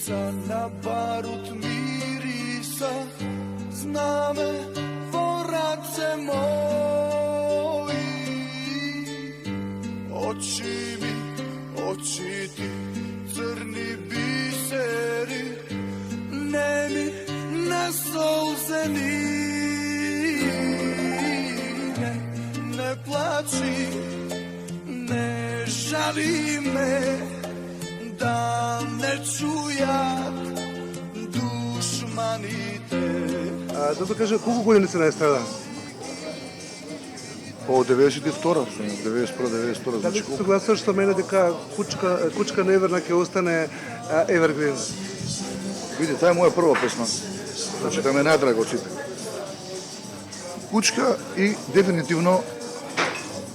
Sa na barut mirisa zname vorace moji. Oči mi, oči ti, crni biseri, nemi ne solzeni. Ne plači, ne žali me, da ne čujat душманите. Да кажа, колко години си на естрада? По 92-а, 91-92, Дали значи се колко? согласуваш со мене дека Кучка неверна ќе остане Evergreen? Види, таа е моја прва песна. Значи, таа ми е најдрага од сите. Кучка и дефинитивно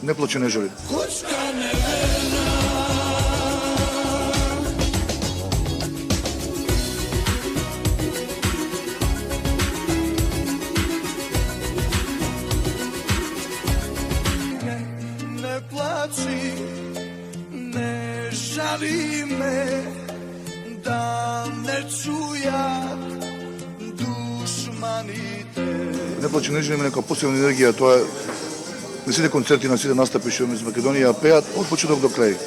Не плаче, не жали. Кучка неверна. Не плачи, не жали ме, да не чуят душманите. Не плаче, не жали ме, нека посилна енергија, тоа е на сите концерти, на сите настапи што имаме из Македонија пеат од почеток до крај.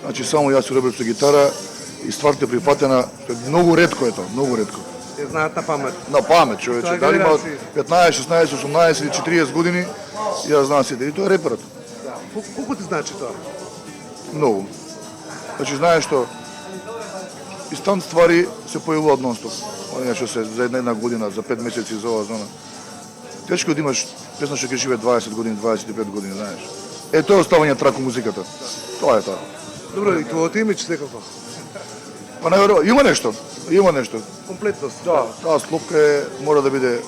Значи само јас и Роберт со гитара и стварта прифатена, многу ретко е тоа, многу ретко. Ја знаат на памет. На памет, човече, дали има 15, 16, 18 или 40 години, ја знаат сите. И тоа е реперот. Да. Колку ти значи тоа? Многу. Значи знаеш што инстант ствари се појавуваат нон-стоп. Оние што се за една година, за 5 месеци за ова зона. Тешко да имаш песна што ќе живее 20 години, 25 години, знаеш. Е, тоа е оставање трак у музиката. Тоа е тоа. Добро, и твоето имидж секако. Па наверно, има нешто. Има нешто. Комплетност. Да, таа склопка е, мора да биде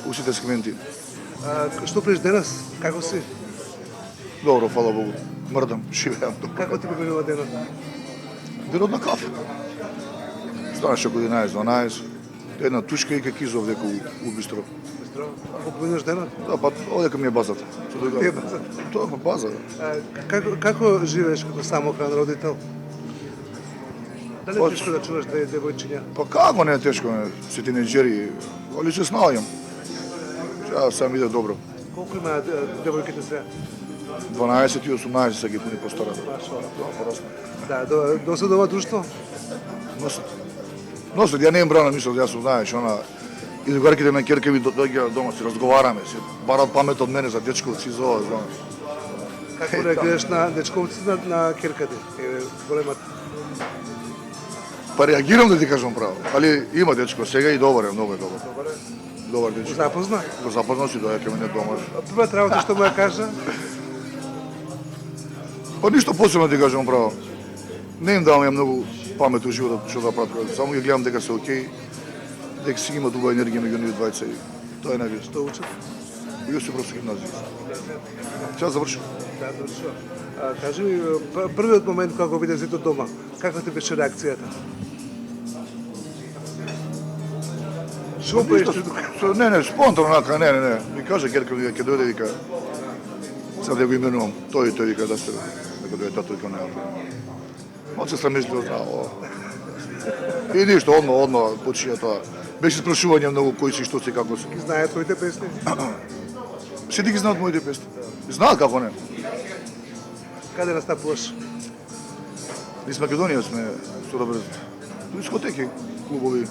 у сите сегменти. Што правиш денес? Како си? Добро, фала Богу. Мрдам, живеам добро. Како ти поминува денот? Денот на кафе. Станеш околу 11-12. Една тушка и каки зов дека у бистро. Ако поминуваш денот? Да, па одека ми е базата. Ти е базата? Тоа е база. Да. Како живееш като самохран родител? Дали е тешко да чуваш две девојчиња? Па како не е тешко, не, се тинеџери, али се снаоѓам. Сега сам иде добро. Колку има девојките сега? 12 и 18 се ги пуни постара. Да, досад ова друштво? Носат, ја не им брана мисол, јас знаеш, она, и другарките на керка ми доаѓа дома, си разговараме, си барат памет од мене за дечковци, за ова, знаеш. Како реагираш на дечковците на керката? Големата. Па реагирам да ти кажам право, али има дечко сега и добар е, многу е добар. Добар дечко. Запозна? Го запознал си доаѓа кај мене дома. Првата работа што му ја кажа? Па ништо посебно да ти кажам право. Не им давам ја многу памет у животот што да прават, само ги гледам дека се окей, дека си има дуба енергија меѓу нив двајца и тоа е најважно. Што учат? Јосиф Брос гимназија. Сега завршив. Да, завршува. Кажи ми, првиот момент кога го виде сите дома, каква ти беше реакцијата? Што правиш тука? Не, спонтано нака, не. Ми кажа Герка дека ќе дојде, вика, сега да го именувам, тој вика да се, дека дојде тато, вика не. Од се срамежливо, и ништо, одно почија тоа. Беше спрашување многу кој си, што си, како си. Ги знаат твоите песни? Сите ги знаат моите песни. Знаат како не. Каде настапуваш? Низ Македонија сме со Роберт. Дискотеки, клубови.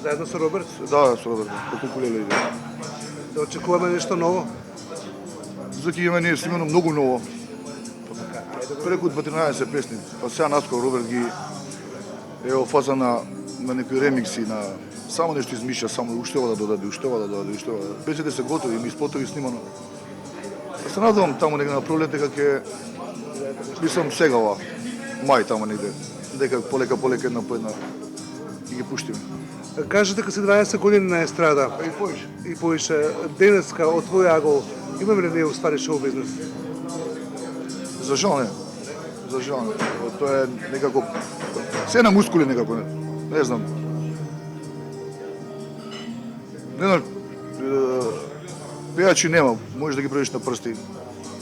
Заедно со Роберт? Да, со Роберт. По кукулеле иде. Да очекуваме нешто ново? За ќе имаме ние снимено многу ново. Преку 13 песни. Па сега наскоро Роберт ги е во фаза на некои ремикси, на само нешто измишља, само уште да додаде. Песните се готови, ми спотови снимано. Па се надевам таму негде на пролет дека ќе мислам сега ова, мај таму негде, дека полека една по една и ги пуштиме. Кажа дека си 12 години на естрада. Па и поиш. И поише, денеска од твој агол, имаме ли ние уствари шоу бизнес? За жал не. Тоа е некако, се на мускули некако, не знам. Не знам, пејачи нема, можеш да ги броиш на прсти.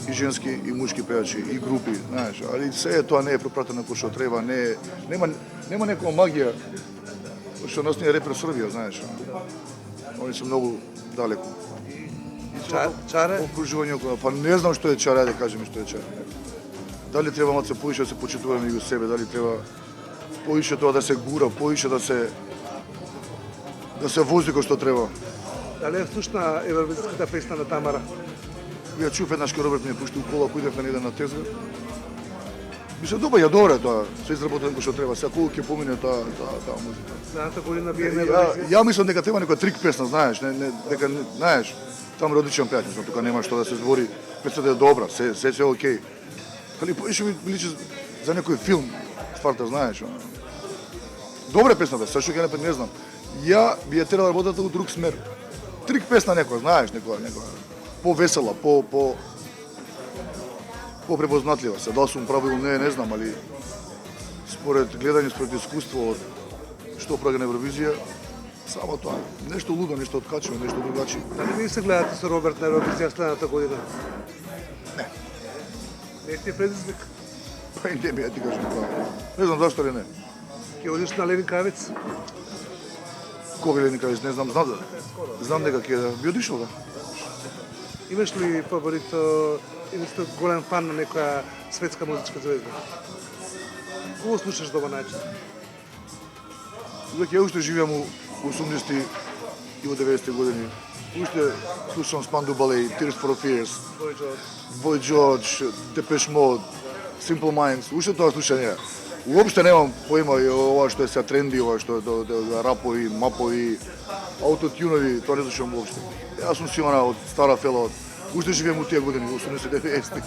И женски, и мушки пејачи, и групи, знаеш, али се тоа не е пропратено како што треба, нема Нема некоја магија што носи репер Србија, знаеш. Они се многу далеку. Чаре? Окружување околу, па не знам што е чар, ајде кажи ми што е чар. Дали треба малце поише да се почитуваме меѓу себе, дали треба поише тоа да се гура, поише да се вози кој што треба. Дали е слушна евровизиската песна на Тамара? Ја чув еднаш кога Роберт ми ја пушти у кола, кој идев на еден на тезга. Ми се добаја добро тоа, се изработено кој што треба, сега колку ќе помине таа музика. Следната година бие на Евровизија. Ја мислам дека треба некоја трик песна, знаеш, дека знаеш, таму е одличен пејач, тука нема што да се збори, песната е добра, се е окей. Али поише ми личи за некој филм, стварта, знаеш. Добра песната, се што ќе не знам. Ја би ја терала работата у друг смер. Трик песна некоја, знаеш, некоја повесела, попрепознатлива се. Дали сум право или не знам, али според гледање, според искуство од што прави на Евровизија, само тоа. Нешто лудо, нешто откачено, нешто другачи. Дали ви се гледате со Роберт на Евровизија следната година? Не. Не ти е предизвик? Па и не ми ја ти кажам тоа. Не знам зашто ли не. Ќе одиш на Левин Кавец? Кога ли никаде, не знам, знам дека ќе би одишол, да. Имаш ли фаворит или сте голем фан на некоја светска музичка звезда? Кого слушаш дома најчесто? Дека ја уште живеам у 80-ти и у 90-ти години. Уште слушам Spandau Ballet, Tears for Fears, Boy George. Boy George, Depeche Mode, Simple Minds, уште тоа слушам ја. Уопште немам поима и ова што е сега тренди, ова што е рапови, мапови, аутотюнови, тоа не слушам уопште. Јас сум симана од стара фела, уште живеам у тие години, 80-90-ти.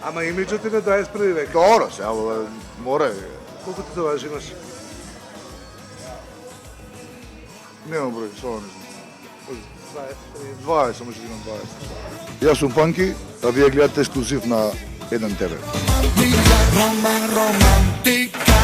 Ама имиджот ти на 21 век. Добро, сега мора. Колку ти тоа имаш? Немам број, само не знам. 20. 20, само што имам 20. Јас сум Панки, а вие гледате ексклузив на Еден ТВ. Romántica,